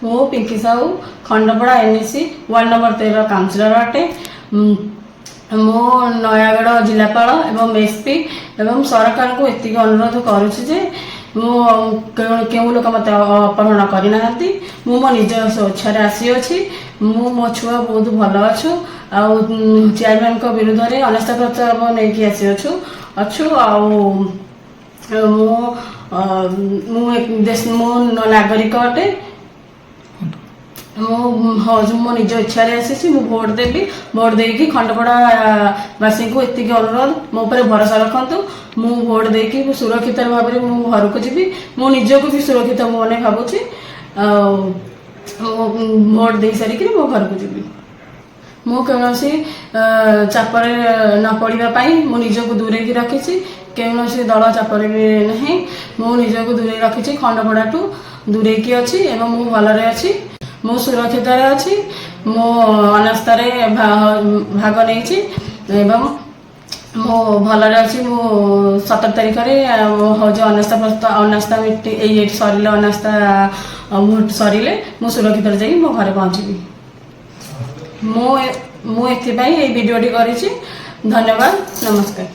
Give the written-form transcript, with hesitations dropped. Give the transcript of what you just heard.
मु Pinki Sahu Khandapada NAC ward number 13 councillor अटे। मु नयागढ़ जिलापाल एवं एसपी एवं सरकार को एति अनुरोध करुच्ची जे केउ लोक मत अपहरण करना मु मो निज स्वेच्छा आसी मो छुआ बहुत भल अच्छु आउ चेयरमैन को विरुद्ध में अनास्था प्रस्ताव नहीं आसी अच्छु मु नागरिक अटे। मो निज इच्छा आसी भोट देवी भोट देकी खंडपड़ावासी को एति अनुरोध मो पर भरोसा रखु मु भोट देकी सुरक्षित भाव में मु घर को जी मो निजक भी सुरक्षित मैंने भावुची भोट दे सारिक मो घर को जी मु कौन चापर न पड़ापी मु निजक दूरे रखी कौन दल चापर भी नहीं मु निजक दूरे रखी खंडपड़ा टू दूरे अच्छी एवं मु भलरे अच्छी मु सुरक्षित अच्छी मो अनास्थार भाग नहीं एवं मो भलरे अच्छी मु 17 तारिख हूँ अनास्था मीटिंग सर अनास्था भोट सरिले मु सुरक्षित जा मो घर पहुँची मु एथपाई भिडियोटी करी। धन्यवाद नमस्कार।